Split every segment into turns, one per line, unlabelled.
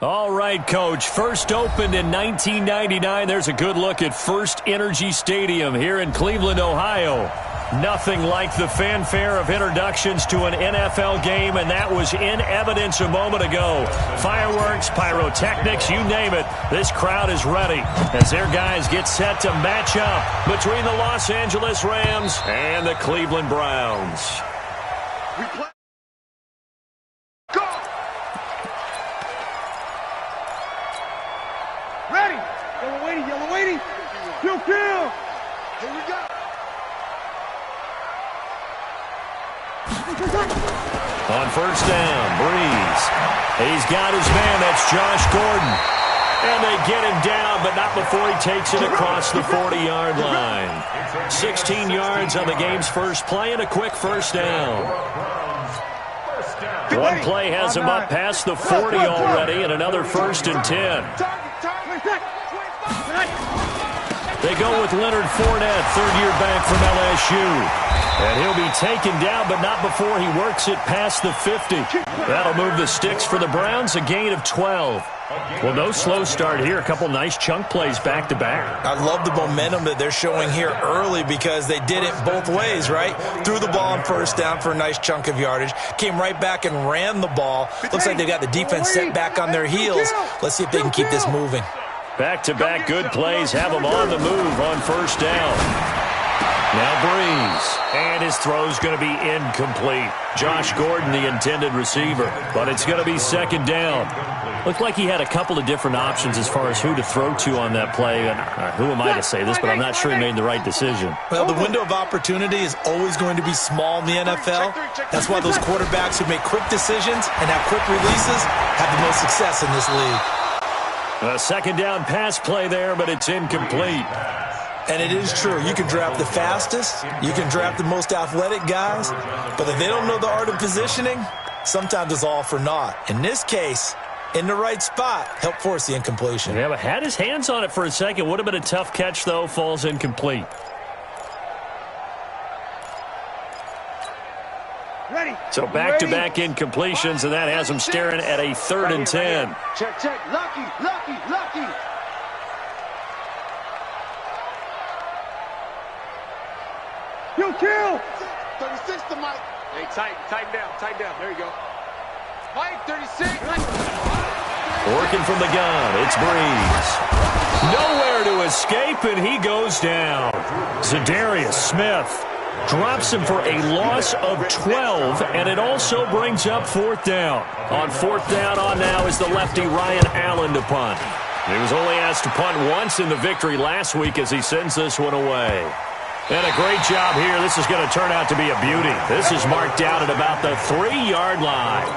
All right, Coach. First opened in 1999. There's a good look at First Energy Stadium here in Cleveland, Ohio. Nothing like the fanfare of introductions to an NFL game, and that was in evidence a moment ago. Fireworks, pyrotechnics, you name it. This crowd is ready as their guys get set to match up between the Los Angeles Rams and the Cleveland Browns.
Ready. Yellow waiting. Kill. Here we go.
On first down, Breeze. He's got his man. That's Josh Gordon. And they get him down, but not before he takes it across the 40-yard line. 16 yards on the game's first play and a quick first down. One play has him up past the 40 already and another 1st and 10. They go with Leonard Fournette, third-year back from LSU. And he'll be taken down, but not before he works it past the 50. That'll move the sticks for the Browns, a gain of 12. Well, no slow start here. A couple nice chunk plays back-to-back.
I love the momentum that they're showing here early because they did it both ways, right? Threw the ball on first down for a nice chunk of yardage. Came right back and ran the ball. Looks like they've got the defense set back on their heels. Let's see if they can keep this moving.
Back-to-back good plays have them on the move on first down. Now Breeze, and his throw's going to be incomplete. Josh Gordon, the intended receiver, but it's going to be second down. Looked like he had a couple of different options as far as who to throw to on that play. And who am I to say this, but I'm not sure he made the right decision.
Well, the window of opportunity is always going to be small in the NFL. That's why those quarterbacks who make quick decisions and have quick releases have the most success in this league.
A second down pass play there, but it's incomplete.
And it is true. You can draft the fastest. You can draft the most athletic guys. But if they don't know the art of positioning, sometimes it's all for naught. In this case, in the right spot, helped force the incompletion.
Yeah, but had his hands on it for a second. Would have been a tough catch, though. Falls incomplete.
Ready.
So back-to-back incompletions, and that has him staring at a 3rd and 10.
Check. Lucky. Kill. 36 to Mike. Hey, tighten down. There you go. Mike, 36.
Working from the gun, it's Breeze. Nowhere to escape, and he goes down. Zadarius Smith drops him for a loss of 12, and it also brings up 4th down. On 4th down on now is the lefty Ryan Allen to punt. He was only asked to punt once in the victory last week as he sends this one away. And a great job here. This is going to turn out to be a beauty. This is marked down at about the 3-yard line.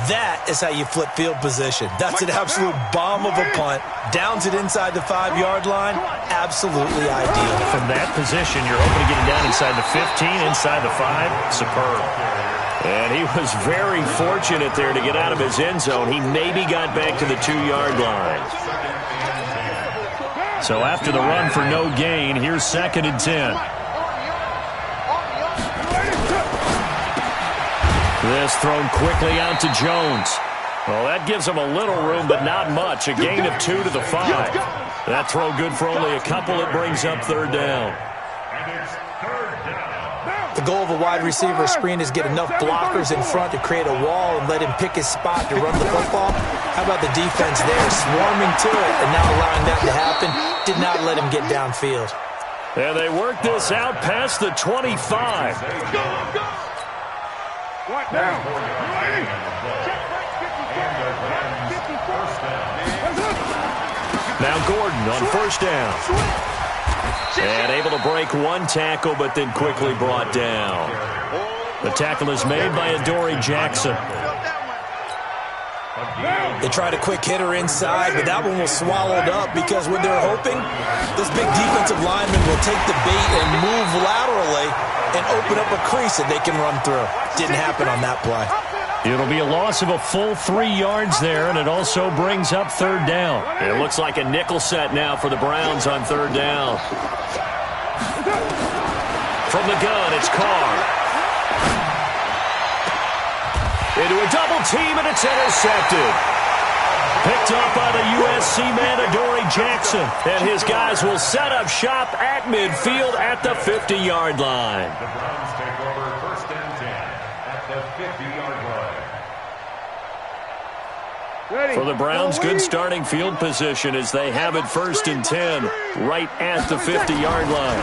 That is how you flip field position. That's an absolute bomb of a punt. Downs it inside the 5-yard line. Absolutely ideal.
From that position, you're hoping to get it down inside the 15, inside the 5. Superb. And he was very fortunate there to get out of his end zone. He maybe got back to the 2-yard line. So after the run for no gain, here's 2nd and 10. This thrown quickly out to Jones. Well, that gives him a little room, but not much. A gain of 2 to the 5. That throw good for only a couple. It brings up 3rd down.
The goal of a wide receiver screen is get enough blockers in front to create a wall and let him pick his spot to run the football. How about the defense there, swarming to it and not allowing that to happen? Did not let him get downfield.
And they work this out past the 25.
What now?
Now Gordon on first down. And able to break one tackle, but then quickly brought down. The tackle is made by Adoree Jackson.
They tried a quick hitter inside, but that one was swallowed up because what they're hoping, this big defensive lineman will take the bait and move laterally and open up a crease that they can run through. Didn't happen on that play.
It'll be a loss of a full 3 yards there, and it also brings up 3rd down. It looks like a nickel set now for the Browns on 3rd down. From the gun, it's Carr. Into a double team, and it's intercepted. Picked off by the USC man, Adoree Jackson. And his guys will set up shop at midfield at the 50-yard line.
The Browns take over 1st and 10 at the 50-yard line.
For the Browns, good starting field position as they have it 1st and 10 right at the 50-yard line.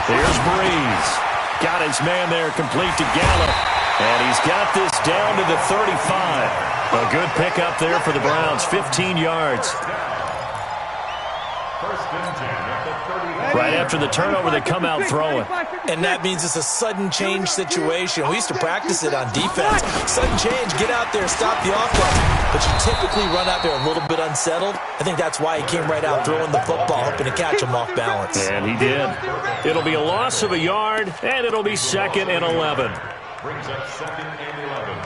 Here's Breeze. Got his man there, complete to Gallup. And he's got this down to the 35. A good pickup there for the Browns, 15 yards. Right after the turnover, they come out throwing.
And that means it's a sudden change situation. We used to practice it on defense. Sudden change, get out there, stop the offense. But you typically run out there a little bit unsettled. I think that's why he came right out throwing the football, hoping to catch him off balance.
And he did. It'll be a loss of a yard, and it'll be 2nd and 11.
Brings up 2nd and 11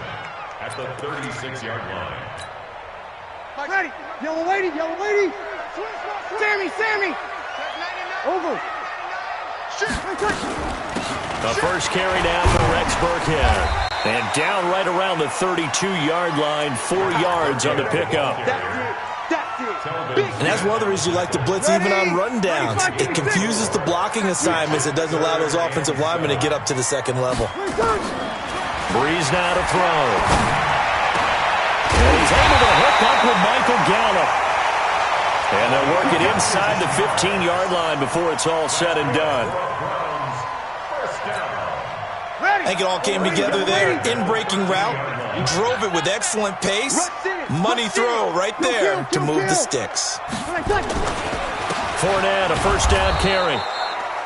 at the 36-yard line.
Ready. Yellow lady. Sammy. Over.
The first carry down for Rex Burkhead. And down right around the 32-yard line, 4 yards on the pickup.
And that's one of the reasons you like to blitz even on rundowns. It confuses the blocking assignments. It doesn't allow those offensive linemen to get up to the 2nd level.
Breeze now to throw. And he's able to hook up with Michael Gallup. And they'll work it inside the 15-yard line before it's all said and done.
I think it all came together there. In-breaking route. Drove it with excellent pace. Money throw right there to move the sticks.
Fournette, a 1st down carry.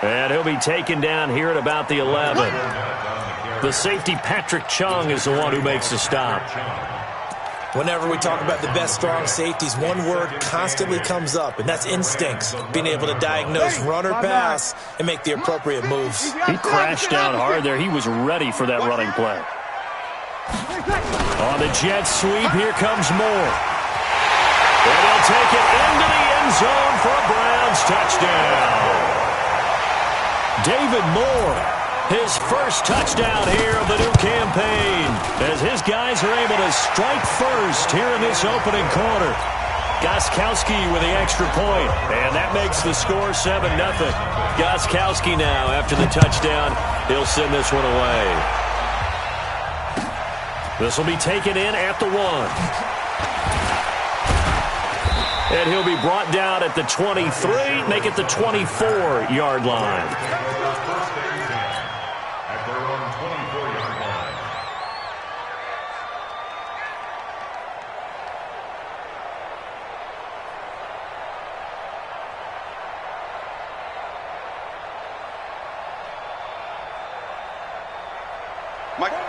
And he'll be taken down here at about the 11. The safety, Patrick Chung, is the one who makes the stop.
Whenever we talk about the best strong safeties, one word constantly comes up, and that's instincts. Being able to diagnose run or pass and make the appropriate moves.
He crashed down hard there. He was ready for that running play. On the jet sweep, here comes Moore. And he'll take it into the end zone for a Browns touchdown. David Moore, his first touchdown here of the new campaign, as his guys are able to strike first here in this opening quarter. Gostkowski with the extra point, and that makes the score 7-0. Gostkowski now, after the touchdown, he'll send this one away. This will be taken in at the 1. And he'll be brought down at the 23, make it the 24-yard line.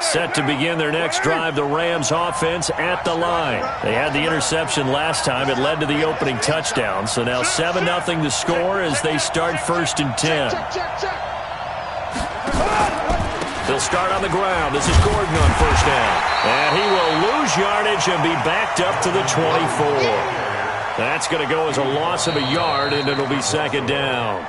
Set to begin their next drive, the Rams offense at the line. They had the interception last time. It led to the opening touchdown. So now 7-0 the score as they start 1st and 10. They'll start on the ground. This is Gordon on 1st down. And he will lose yardage and be backed up to the 24. That's going to go as a loss of a yard, and it'll be 2nd down.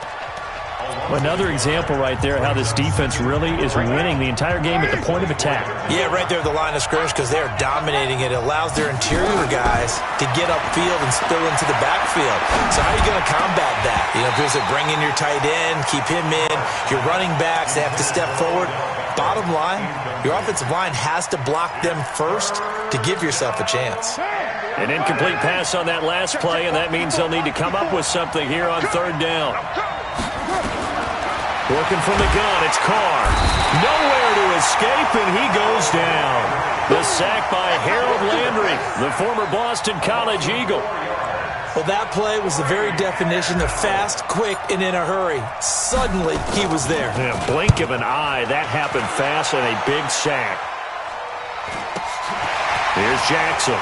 Another example right there how this defense really is winning the entire game at the point of attack.
Yeah, right there at the line of scrimmage because they're dominating it. It allows their interior guys to get upfield and spill into the backfield. So how are you going to combat that? You know, there's a bring in your tight end, keep him in. Your running backs, they have to step forward. Bottom line, your offensive line has to block them first to give yourself a chance.
An incomplete pass on that last play, and that means they'll need to come up with something here on 3rd down. Working from the gun, it's Carr. Nowhere to escape, and he goes down. The sack by Harold Landry, the former Boston College Eagle.
Well, that play was the very definition of fast, quick, and in a hurry. Suddenly, he was there.
In a blink of an eye, that happened fast, and a big sack. Here's Jackson.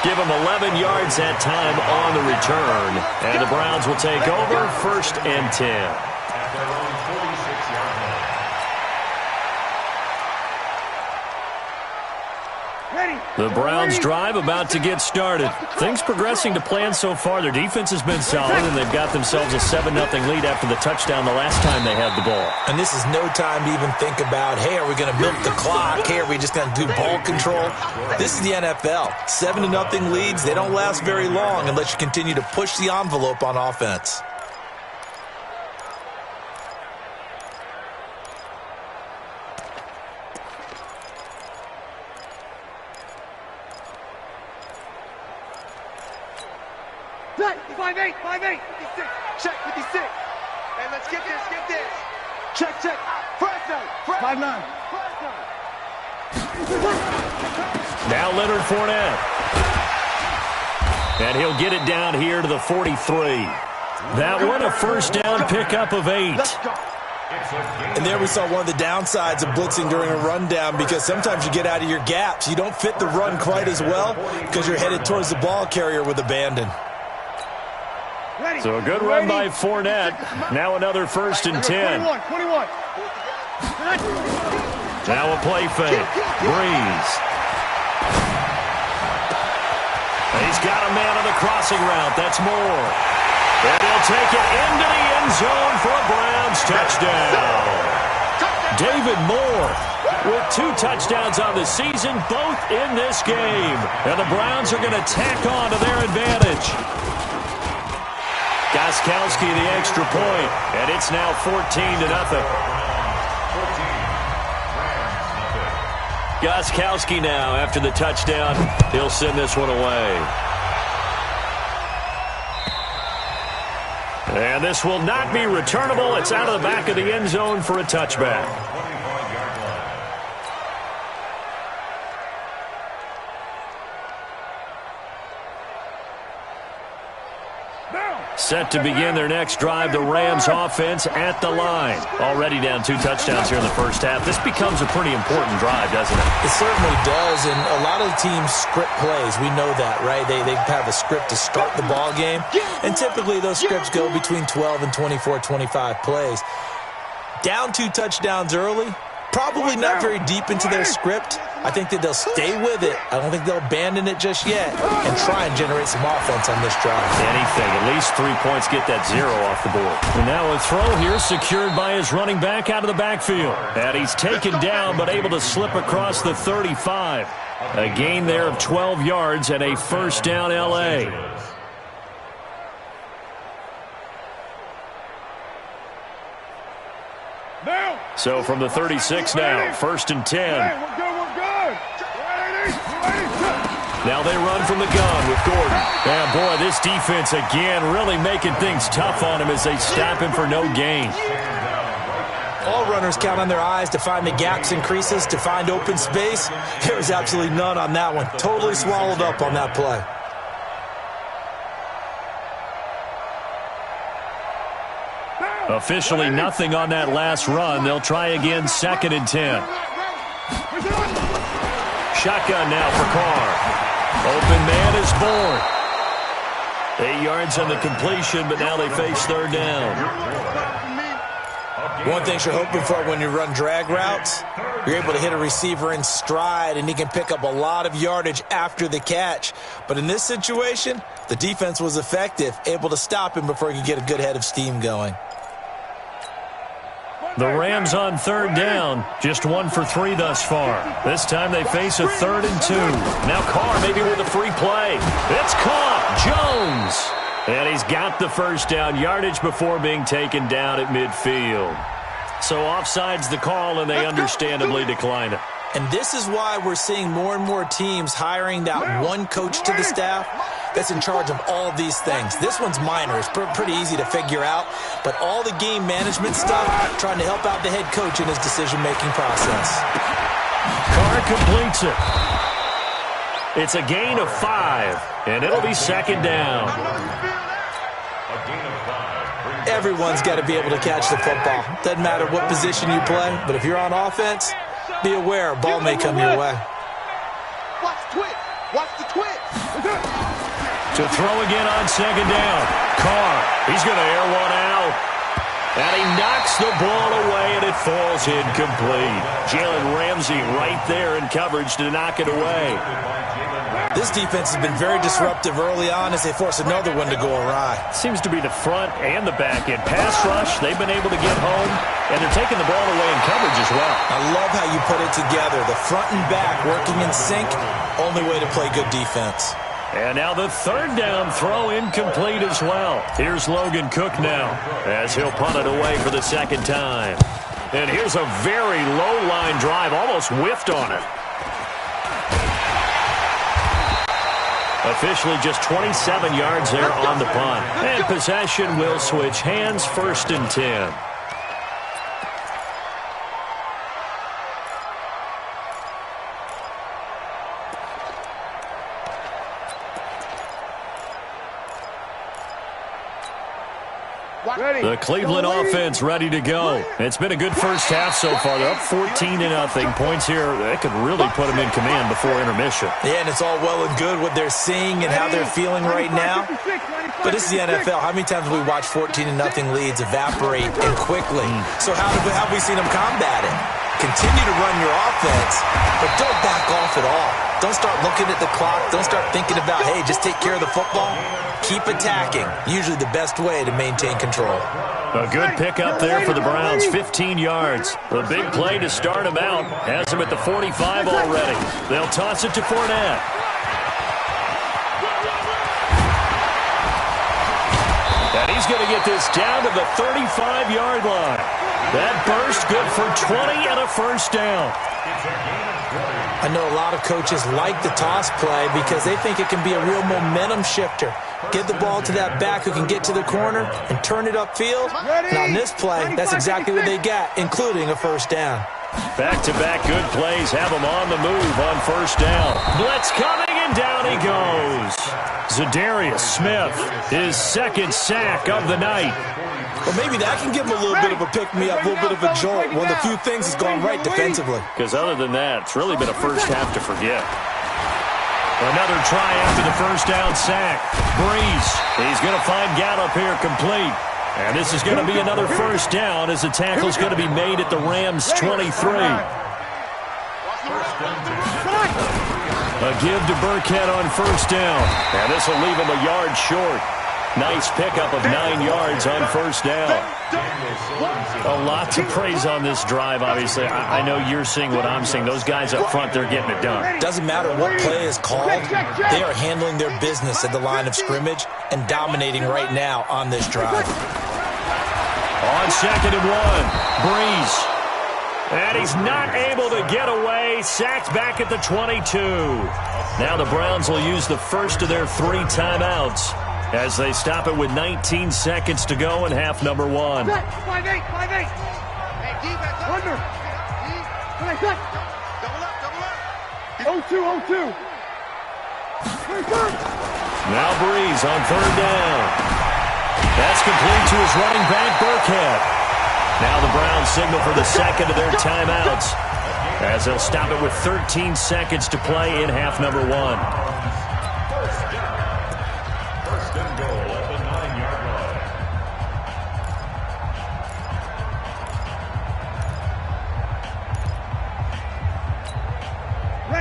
Give him 11 yards that time on the return. And the Browns will take over 1st and 10.
At their own 46-yard line.
The Browns drive about to get started. Things progressing to plan so far. Their defense has been solid, and they've got themselves a 7-0 lead after the touchdown the last time they had the ball.
And this is no time to even think about, hey, are we going to milk the clock? Hey, are we just going to do ball control? This is the NFL. 7-0 leads, they don't last very long unless you continue to push the envelope on offense.
Five eight, 56. Check 56. Hey, let's get this. Check. Fresno. 5-9.
Now Leonard Fournette. And he'll get it down here to the 43. That one a first down pickup of 8.
And there we saw one of the downsides of blitzing during a rundown, because sometimes you get out of your gaps. You don't fit the run quite as well because you're headed towards the ball carrier with abandon.
So a good run by Fournette. Now another 1st and 10.
21.
Now a play fake. Breeze. He's got a man on the crossing route. That's Moore. And he'll take it into the end zone for a Browns touchdown. David Moore with 2 touchdowns on the season, both in this game. And the Browns are going to tack on to their advantage. Gostkowski the extra point, and it's now 14-0. Gostkowski now after the touchdown. He'll send this one away. And this will not be returnable. It's out of the back of the end zone for a touchback. Set to begin their next drive, the Rams offense at the line. Already down 2 touchdowns here in the first half. This becomes a pretty important drive, doesn't it?
It certainly does, and a lot of the teams script plays. We know that, right? They have a script to start the ball game, and typically those scripts go between 12 and 24, 25 plays. Down 2 touchdowns early, probably not very deep into their script. I think that they'll stay with it. I don't think they'll abandon it just yet and try and generate some offense on this drive.
Anything. At least 3 points, get that 0 off the board. And now a throw here secured by his running back out of the backfield. And he's taken down but able to slip across the 35. A gain there of 12 yards and a first down L.A. So from the 36 now, 1st and 10.
We're good.
Now they run from the gun with Gordon. And boy, this defense again really making things tough on him as they stop him for no gain.
All runners count on their eyes to find the gaps and creases, to find open space. There was absolutely none on that one. Totally swallowed up on that play.
Officially nothing on that last run. They'll try again, 2nd and 10. Shotgun now for Carr. Open man is born. 8 yards on the completion, but now they face 3rd down.
One thing you're hoping for when you run drag routes, you're able to hit a receiver in stride, and he can pick up a lot of yardage after the catch. But in this situation, the defense was effective, able to stop him before he could get a good head of steam going.
The Rams on 3rd down, just 1 for 3 thus far. This time they face a 3rd and 2. Now Carr maybe with a free play. It's caught. Jones. And he's got the first down yardage before being taken down at midfield. So offside's the call, and they understandably decline it.
And this is why we're seeing more and more teams hiring that one coach to the staff that's in charge of all of these things. This one's minor. It's pretty easy to figure out. But all the game management stuff, trying to help out the head coach in his decision-making process.
Carr completes it. It's a gain of 5, and it'll be 2nd down.
Everyone's got to be able to catch the football. Doesn't matter what position you play, but if you're on offense, be aware a ball may come your way.
Watch the twitch.
To throw again on 2nd down. Carr, he's going to air one out. And he knocks the ball away, and it falls incomplete. Jalen Ramsey right there in coverage to knock it away.
This defense has been very disruptive early on as they force another one to go awry.
Seems to be the front and the back end. Pass rush, they've been able to get home, and they're taking the ball away in coverage as well.
I love how you put it together. The front and back working in sync, only way to play good defense.
And now the third down throw incomplete as well. Here's Logan Cook now as he'll punt it away for the second time. And here's a very low line drive, almost whiffed on it. Officially just 27 yards there on the punt. And possession will switch hands, 1st and 10. The Cleveland offense ready to go. It's been a good first half so far. They're up 14-0. Points here, that could really put them in command before intermission.
Yeah, and it's all well and good what they're seeing and how they're feeling right now. But this is the NFL. How many times have we watched 14-0 leads evaporate and quickly? So how have we seen them combat it? Continue to run your offense, but don't back off at all. Don't start looking at the clock. Don't start thinking about, hey, just take care of the football. Keep attacking. Usually the best way to maintain control.
A good pickup there for the Browns, 15 yards. The big play to start him out has him at the 45 already. They'll toss it to Fournette. And he's going to get this down to the 35-yard line. That burst good for 20 and a first down.
I know a lot of coaches like the toss play because they think it can be a real momentum shifter. Get the ball to that back who can get to the corner and turn it upfield. And on this play, that's exactly what they got, including a first down.
Back-to-back good plays have him on the move on first down. Blitz coming, and down he goes. Zadarius Smith, his second sack of the night.
Well, maybe that can give him a little bit of a pick-me-up, a little bit of a jolt. One of the few things has gone right defensively.
Because other than that, it's really been a first half to forget. Another try after the first down sack. Breeze, he's going to find Gallup here complete. And this is going to be another first down as the tackle's going to be made at the Rams' 23. A give to Burkhead on first down. And this will leave him a yard short. Nice pickup of 9 yards on first down. A lot to praise on this drive, obviously. I know you're seeing what I'm seeing. Those guys up front, they're getting it done.
Doesn't matter what play is called. They are handling their business at the line of scrimmage and dominating right now on this drive.
On 2nd and 1, Breeze. And he's not able to get away. Sacked back at the 22. Now the Browns will use the first of their 3 timeouts as they stop it with 19 seconds to go in half number 1.
5-8, 5-8. Hey, defense. Under. Double up. 0-2.
Now Breeze on 3rd down. That's complete to his running back, Burkhead. Now the Browns signal for the second of their timeouts as they'll stop it with 13 seconds to play in half number 1.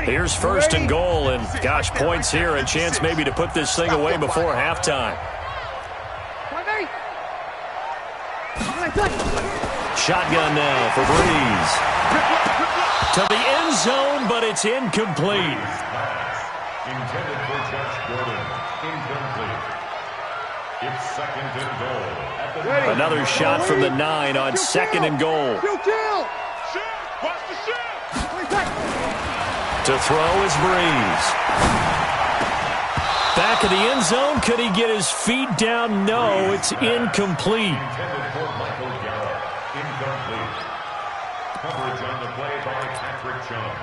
Here's 1st and goal, and gosh, points here, a chance maybe to put this thing away before halftime. Shotgun now for Breeze. To the end zone, but it's incomplete.
Intended for Josh Gordon. Incomplete. It's 2nd and goal. At the
Another shot from the 9 on 2nd and goal.
Watch the shield.
To throw is Breeze. Back of the end zone. Could he get his feet down? No, it's incomplete.
intended for Michael Gallup. Incomplete. Coverage on the play by Patrick Chung.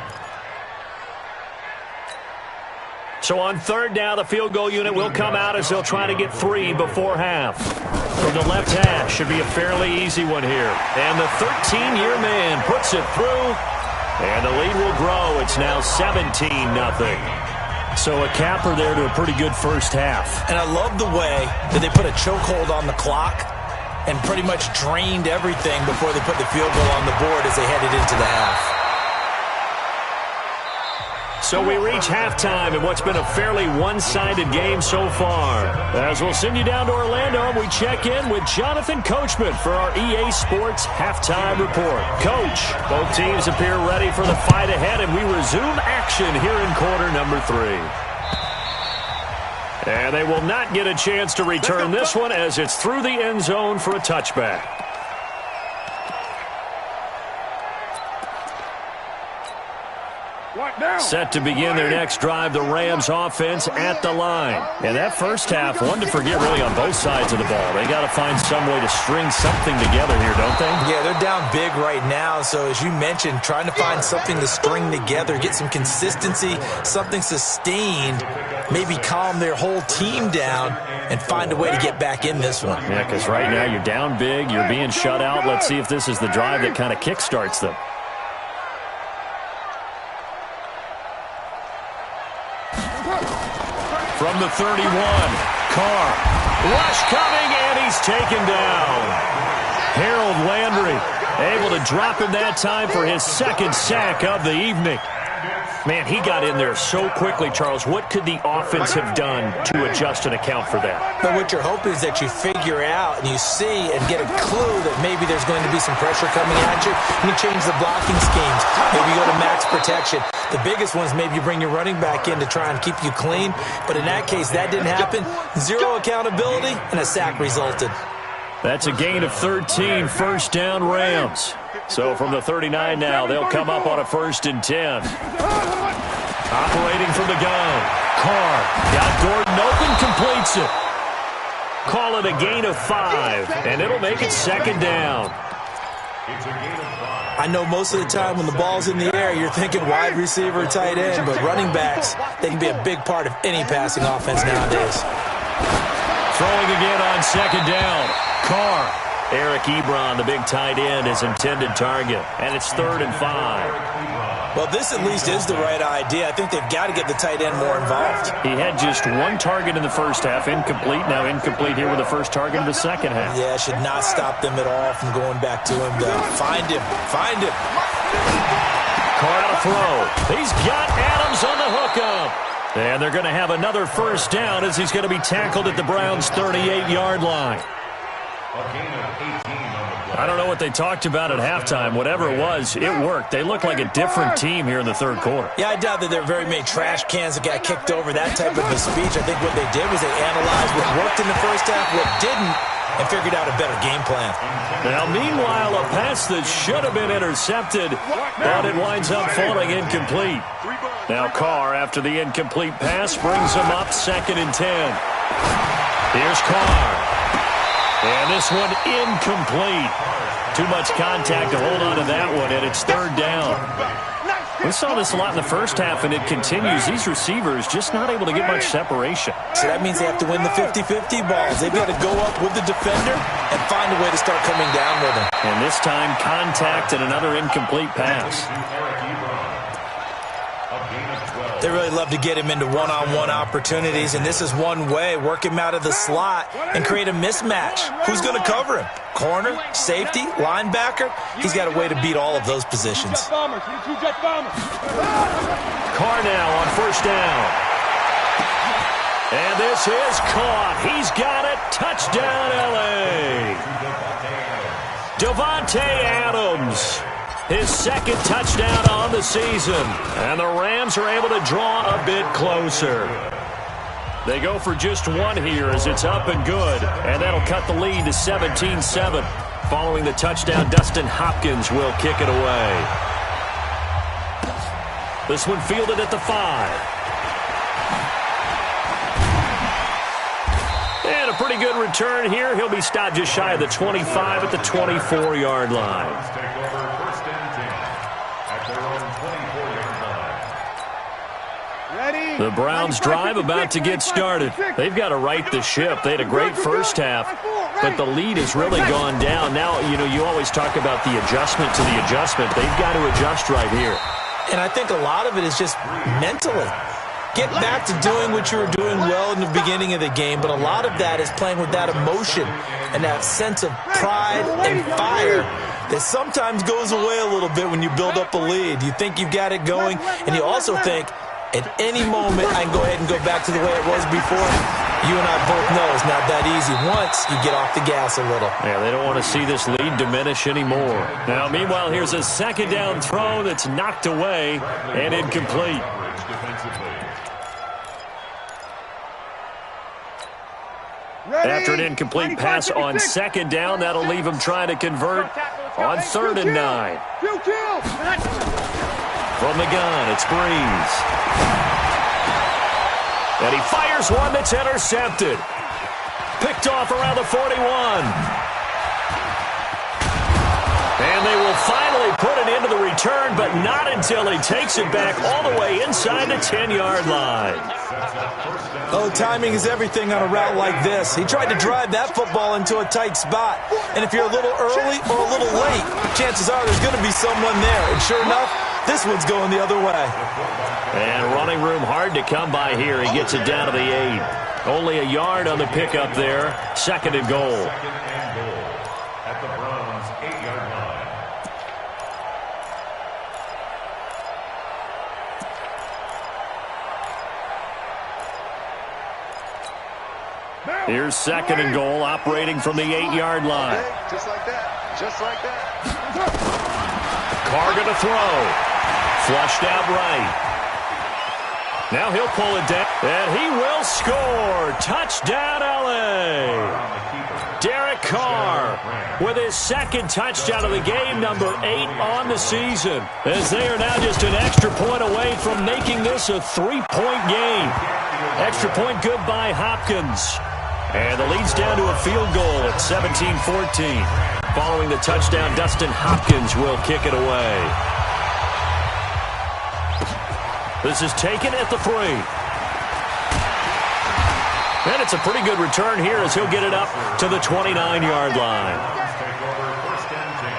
So on 3rd down, the field goal unit will come out as they'll try to get 3 before half. From the left hash, should be a fairly easy one here. And the 13-year man puts it through. And the lead will grow. It's now 17-0. So a capper there to a pretty good first half.
And I love the way that they put a chokehold on the clock and pretty much drained everything before they put the field goal on the board as they headed into the half.
So we reach halftime in what's been a fairly one-sided game so far. As we'll send you down to Orlando, we check in with Jonathan Coachman for our EA Sports Halftime Report. Coach, both teams appear ready for the fight ahead, and we resume action here in quarter number 3. And they will not get a chance to return this one as it's through the end zone for a touchback. Set to begin their next drive, the Rams offense at the line. And that first half, one to forget really on both sides of the ball. They got to find some way to string something together here, don't they?
Yeah, they're down big right now. So as you mentioned, trying to find something to string together, get some consistency, something sustained, maybe calm their whole team down and find a way to get back in this one.
Yeah, because right now you're down big, you're being shut out. Let's see if this is the drive that kind of kickstarts them. From the 31, Carr, rush coming, and he's taken down. Harold Landry able to drop him that time for his second sack of the evening. Man, he got in there so quickly, Charles. What could the offense have done to adjust and account for that?
But what you're hoping is that you figure out and you see and get a clue that maybe there's going to be some pressure coming at you, and you change the blocking schemes. Maybe you go to max protection. The biggest one is maybe you bring your running back in to try and keep you clean. But in that case, that didn't happen. Zero accountability, and a sack resulted.
That's a gain of 13, first down Rams. So from the 39 now, they'll come up on a 1st and 10. Operating from the gun. Carr got Gordon open, completes it. Call it a gain of 5, and it'll make it 2nd down.
I know most of the time when the ball's in the air, you're thinking wide receiver, tight end, but running backs, they can be a big part of any passing offense nowadays.
Throwing again on 2nd down. Carr. Eric Ebron, the big tight end, is intended target, and it's 3rd and 5.
Well, this at least is the right idea. I think they've got to get the tight end more involved.
He had just 1 target in the first half, incomplete. Now incomplete here with the first target of the second half.
Yeah, it should not stop them at all from going back to him, though. Find him. Find him.
Carr out of throw. He's got Adams on the hookup. And they're going to have another first down as he's going to be tackled at the Browns' 38-yard line. I don't know what they talked about at halftime. Whatever it was, it worked. They look like a different team here in the 3rd quarter.
Yeah, I doubt that there are very many trash cans that got kicked over, that type of a speech. I think what they did was they analyzed what worked in the first half, what didn't, and figured out a better game plan.
Now, meanwhile, a pass that should have been intercepted, but it winds up falling incomplete. Now Carr, after the incomplete pass, brings him up 2nd and 10. Here's Carr. And this one incomplete. Too much contact to hold on to that one, and it's 3rd down. We saw this a lot in the first half, and it continues. These receivers just not able to get much separation.
So that means they have to win the 50-50 balls. They've got to go up with the defender and find a way to start coming down with him.
And this time, contact and another incomplete pass.
They really love to get him into one-on-one opportunities, and this is one way. Work him out of the slot and create a mismatch. Who's going to cover him? Corner, safety, linebacker? He's got a way to beat all of those positions.
Carr now on 1st down. And this is caught. He's got it. Touchdown, L.A. Davante Adams. His 2nd touchdown on the season. And the Rams are able to draw a bit closer. They go for just 1 here as it's up and good. And that'll cut the lead to 17-7. Following the touchdown, Dustin Hopkins will kick it away. This one fielded at the 5. And a pretty good return here. He'll be stopped just shy of the 25 at the 24-yard line. The Browns drive about to get started. They've got to right the ship. They had a great first half, but the lead has really gone down. Now, you always talk about the adjustment to the adjustment. They've got to adjust right here.
And I think a lot of it is just mentally. get back to doing what you were doing well in the beginning of the game, but a lot of that is playing with that emotion and that sense of pride and fire that sometimes goes away a little bit when you build up a lead. You think you've got it going, and you also think, at any moment, I can go ahead and go back to the way it was before. You and I both know it's not that easy once you get off the gas a little.
Yeah, they don't want to see this lead diminish anymore. Now, meanwhile, here's a second down throw that's knocked away and incomplete. After an incomplete pass on second down, that'll leave him trying to convert on 3rd and 9. From the gun, it's Breeze. And he fires one that's intercepted. Picked off around the 41. And they will finally put an end to the return, but not until he takes it back all the way inside the 10-yard line.
Oh, timing is everything on a route like this. He tried to drive that football into a tight spot. And if you're a little early or a little late, chances are there's going to be someone there. And sure enough, this one's going the other way.
And running room hard to come by here. He gets it down to the 8. Only a yard on the pickup there. 2nd and goal.
At the Browns' 8-yard line.
Here's 2nd and goal, operating from the 8-yard line.
Just like that. Just like that.
Carr going to throw. Flushed out right. Now he'll pull it down, and he will score. Touchdown, L.A. Derek Carr with his 2nd touchdown of the game, number 8 on the season, as they are now just an extra point away from making this a 3-point game. Extra point good by Hopkins. And the lead's down to a field goal at 17-14. Following the touchdown, Dustin Hopkins will kick it away. This is taken at the 3. And it's a pretty good return here as he'll get it up to the 29-yard line.
Take over 1st and 10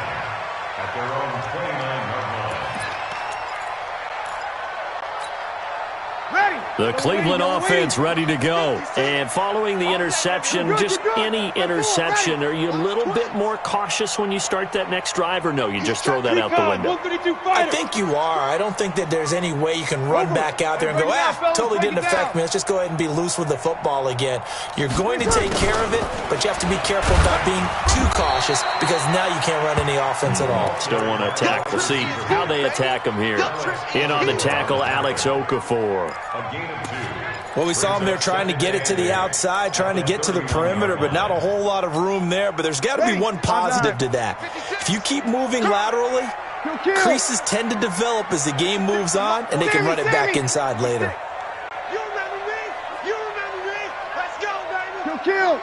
at their own 29-yard line.
The Cleveland offense ready to go. And following the interception, just any interception, are you a little bit more cautious when you start that next drive, or no, you just throw that out the window?
I think you are. I don't think that there's any way you can run back out there and go, totally didn't affect me. Let's just go ahead and be loose with the football again. You're going to take care of it, but you have to be careful about being too cautious because now you can't run any offense at all.
Still want to attack. We'll see how they attack him here. In on the tackle, Alex Okafor.
Well, we saw him there trying to get it to the outside, trying to get to the perimeter, but not a whole lot of room there. But there's got to be one positive to that. If you keep moving laterally, creases tend to develop as the game moves on, and they can run it back inside later.
You remember me? You remember me? Let's go, baby. Kill.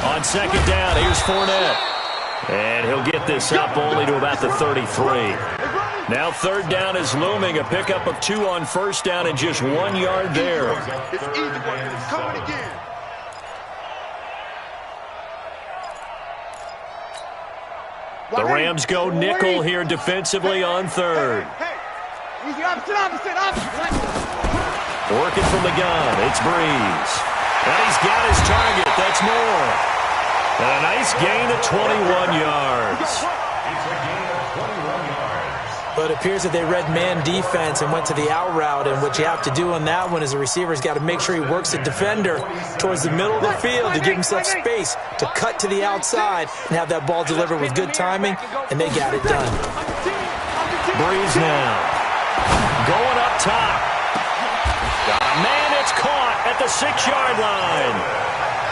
On 2nd down, here's Fournette. And he'll get this up only to about the 33. Now 3rd down is looming. A pickup of 2 on 1st down and just 1 yard there.
It's easy work. It's coming again.
The Rams go nickel here defensively on 3rd.
Easy, opposite.
Working from the gun, it's Breeze. And he's got his target. That's more. And a nice gain of 21 yards.
It's a gain of 21 yards.
But it appears that they read man defense and went to the out route. And what you have to do on that one is the receiver's got to make sure he works the defender towards the middle of the field to give himself space to cut to the outside and have that ball delivered with good timing, and they got it done.
Breeze now. Going up top. Got a man that's caught at the 6-yard line.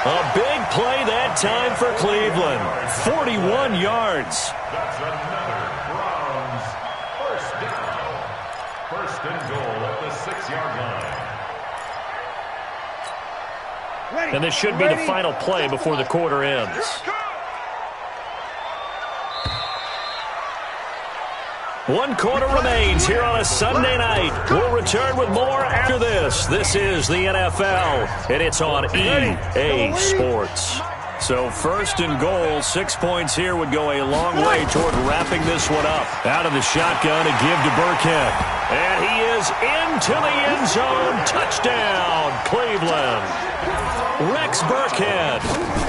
A big play that time for Cleveland. 41 yards.
That's another Browns 1st down. 1st and goal at the 6-yard line.
And this should be the final play before the quarter ends. One quarter remains here on a Sunday night. We'll return with more after this. This is the NFL, and it's on EA Sports. So first and goal, 6 points here would go a long way toward wrapping this one up. Out of the shotgun, a give to Burkhead. And he is into the end zone. Touchdown, Cleveland. Rex Burkhead,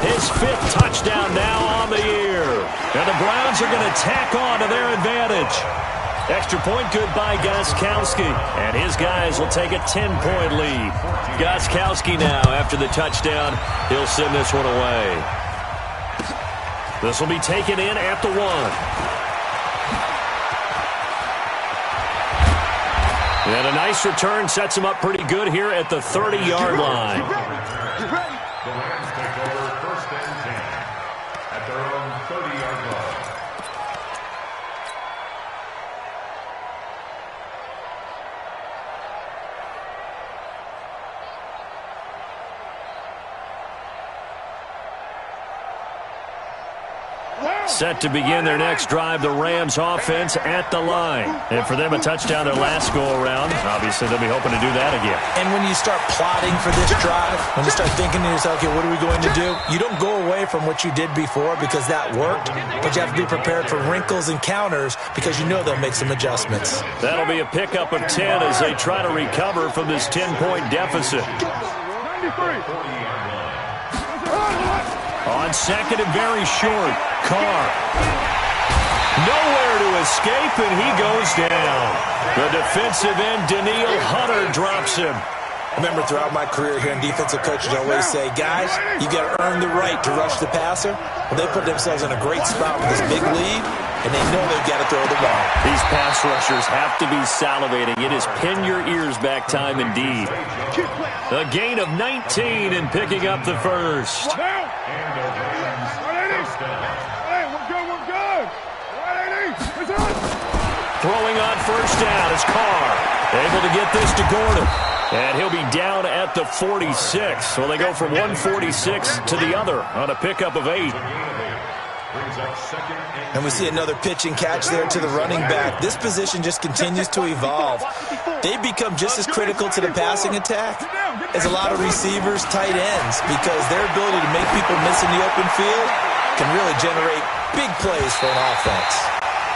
his 5th touchdown now on the year. And the Browns are going to tack on to their advantage. Extra point good by Gam3hawk360. And his guys will take a 10-point lead. Gam3hawk360 now after the touchdown. He'll send this one away. This will be taken in at the 1. And a nice return sets him up pretty good here at the 30-yard line.
The Rams take over first and 10 at their own 30-yard line.
Set to begin their next drive, the Rams offense at the line. And for them, a touchdown their last go-around. Obviously, they'll be hoping to do that again.
And when you start plotting for this drive, when you start thinking to yourself, okay, what are we going to do? You don't go away from what you did before because that worked, but you have to be prepared for wrinkles and counters because you know they'll make some adjustments.
That'll be a pickup of 10 as they try to recover from this 10-point deficit.
93.
On second and very short, Carr. Nowhere to escape, and he goes down. The defensive end, Daniil Hunter, drops him.
I remember throughout my career here in defensive coaches, I always say, guys, you got to earn the right to rush the passer. Well, they put themselves in a great spot with this big lead, and they know they've got to throw the ball.
These pass rushers have to be salivating. It is pin your ears back time indeed. A gain of 19 and picking up the first. Throwing on first down is Carr. Able to get this to Gordon. And he'll be down at the 46. So they go from 146 to the other on a pickup of 8.
And we see another pitch and catch there to the running back. This position just continues to evolve. They've become just as critical to the passing attack as a lot of receivers, tight ends, because their ability to make people miss in the open field can really generate big plays for an offense.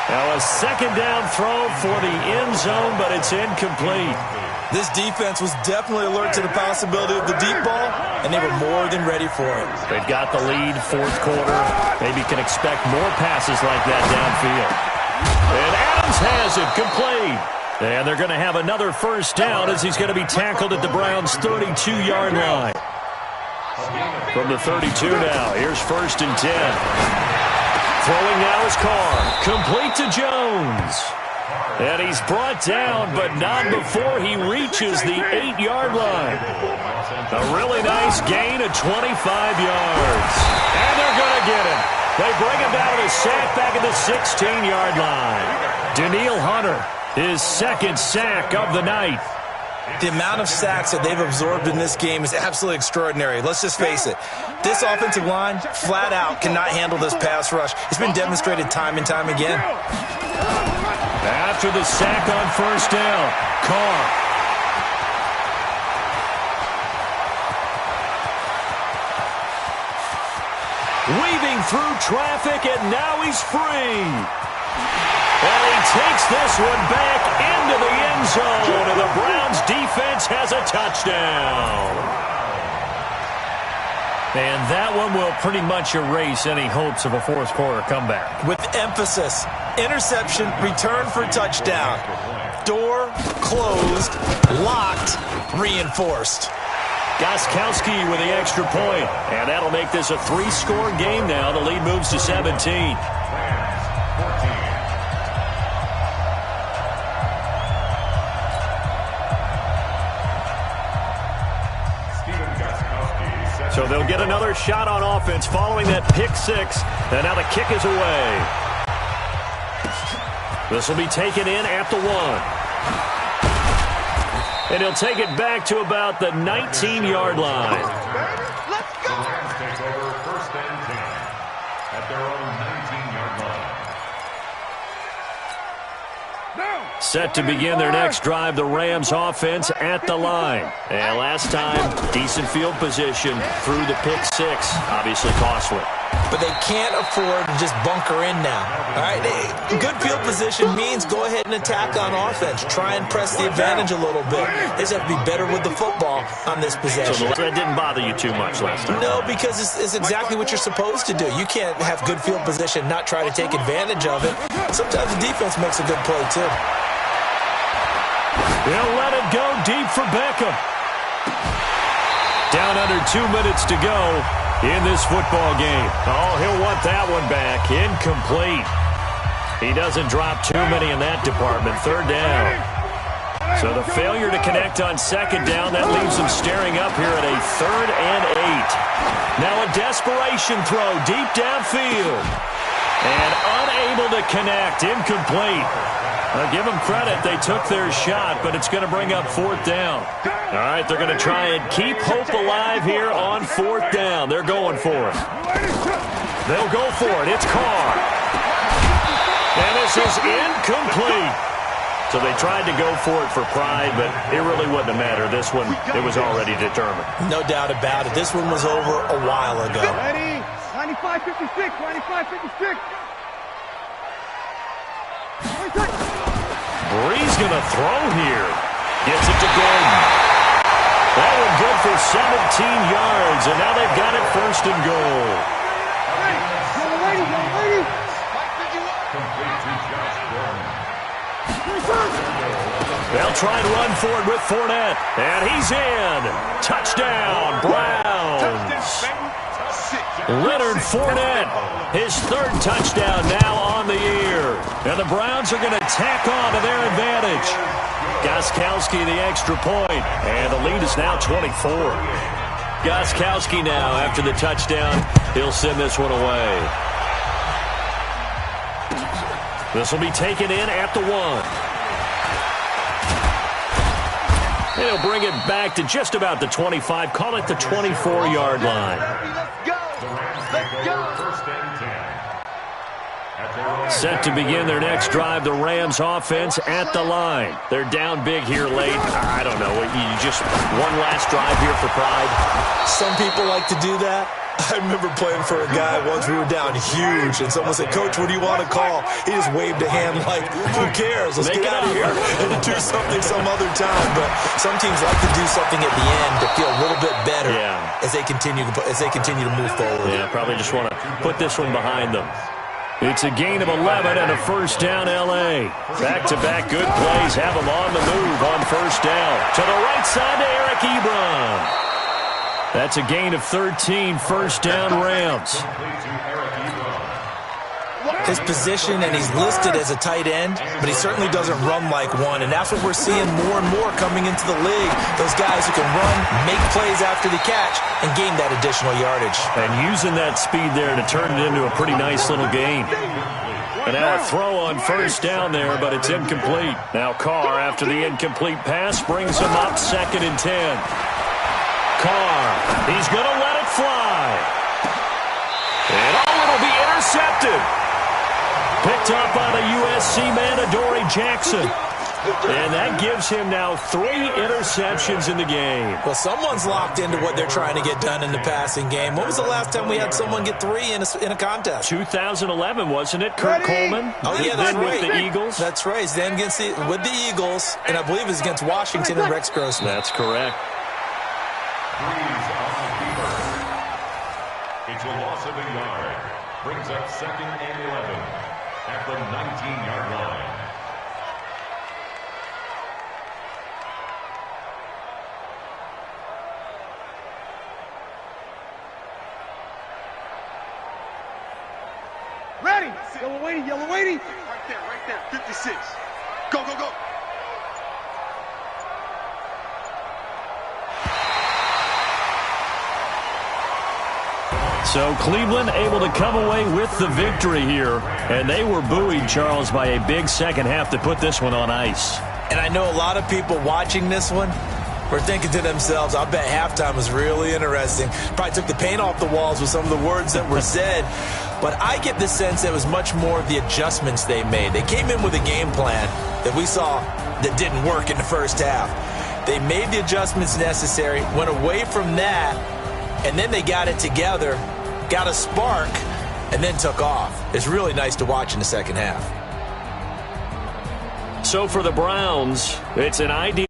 Now a second down throw for the end zone, but it's incomplete.
This defense was definitely alert to the possibility of the deep ball, and they were more than ready for it.
They've got the lead, fourth quarter. Maybe can expect more passes like that downfield. And Adams has it, complete. And they're going to have another first down as he's going to be tackled at the Browns' 32-yard line. From the 32 now, here's first and 10. Throwing now is Carr. Complete to Jones. And he's brought down, but not before he reaches the 8-yard line. A really nice gain of 25 yards. And they're going to get him. They bring him down to the sack back at the 16-yard line. Daniil Hunter, his second sack of the night.
The amount of sacks that they've absorbed in this game is absolutely extraordinary. Let's just face it. This offensive line, flat out, cannot handle this pass rush. It's been demonstrated time and time again.
After the sack on first down, Carr. Weaving through traffic, and now he's free. And he takes this one back into the end zone, and the Browns defense has a touchdown. And that one will pretty much erase any hopes of a fourth quarter comeback.
With emphasis, interception, return for touchdown. Door closed, locked, reinforced.
Gam3hawk360 with the extra point. And that'll make this a 3-score game now. The lead moves to 17. So they'll get another shot on offense following that pick six. And now the kick is away. This will be taken in at the 1. And he'll take it back to about the 19-yard line.
Let's go.
The Rams take over first and 10 at their own 19-yard line.
Set to begin their next drive, the Rams offense at the line. And last time, decent field position through the pick six. Obviously costly.
But they can't afford to just bunker in now. All right, good field position means go ahead and attack on offense. Try and press the advantage a little bit. They just have to be better with the football on this possession.
So that didn't bother you too much last time?
No, because it's exactly what you're supposed to do. You can't have good field position, not try to take advantage of it. Sometimes the defense makes a good play, too.
He'll let it go deep for Beckham. Down under 2 minutes to go in this football game. Oh, he'll want that one back. Incomplete. He doesn't drop too many in that department. Third down. So the failure to connect on second down, that leaves him staring up here at a 3rd and 8. Now a desperation throw deep downfield. And unable to connect. Incomplete. I'll give them credit. They took their shot, but it's going to bring up 4th down. All right, they're going to try and keep hope alive here on 4th down. They're going for it. They'll go for it. It's Carr. And this is incomplete. So they tried to go for it for pride, but it really wouldn't have mattered. This one, it was already determined.
No doubt about it. This one was over a while ago.
Ready? 95-56, 95-56.
Bree's going to throw here. Gets it to Gordon. That one good for 17 yards, and now they've got it 1st and goal. They'll try and run for it with Fournette, and he's in. Touchdown, Browns. Leonard Fournette, his 3rd touchdown now on the year. And the Browns are going to tack on to their advantage. Gostkowski the extra point, and the lead is now 24. Gostkowski now after the touchdown. He'll send this one away. This will be taken in at the 1. He'll bring it back to just about the 25. Call it the 24-yard line. Set to begin their next drive, the Rams offense at the line. They're down big here late. I don't know. You just one last drive here for pride.
Some people like to do that. I remember playing for a guy once. We were down huge, and someone said, "Coach, what do you want to call?" He just waved a hand like, "Who cares? Let's get out of here and do something some other time." But some teams like to do something at the end to feel a little bit better as they continue to move forward.
Yeah, probably just want to put this one behind them. It's a gain of 11 and a 1st down, L.A. Back-to-back good plays have them on the move on 1st down. To the right side to Eric Ebron. That's a gain of 13, 1st down, Rams.
His position, and he's listed as a tight end, but he certainly doesn't run like one, and that's what we're seeing more and more coming into the league. Those guys who can run, make plays after the catch, and gain that additional yardage.
And using that speed there to turn it into a pretty nice little gain. And now a throw on 1st down there, but it's incomplete. Now Carr, after the incomplete pass, brings him up 2nd and 10. Carr, he's going to let it fly. And it'll be intercepted. Picked up by the USC man, Adoree Jackson. And that gives him now 3 interceptions in the game.
Well, someone's locked into what they're trying to get done in the passing game. When was the last time we had someone get 3 in a contest?
2011, wasn't it? Kurt Coleman?
Oh, yeah, that's right.
With the Eagles?
That's right. Then with the Eagles, and I believe it's against Washington and Rex Grossman.
That's correct.
It's a loss of a yard. Brings up 2nd and 11 at the 19-yard line.
Ready. Yellow weighty, yellow weighty. Right there, 56. Go, go, go.
So Cleveland able to come away with the victory here. And they were buoyed, Charles, by a big second half to put this one on ice.
And I know a lot of people watching this one were thinking to themselves, I bet halftime was really interesting. Probably took the paint off the walls with some of the words that were said. But I get the sense that it was much more of the adjustments they made. They came in with a game plan that we saw that didn't work in the first half. They made the adjustments necessary, went away from that, and then they got it together, got a spark, and then took off. It's really nice to watch in the second half.
So for the Browns, it's an ideal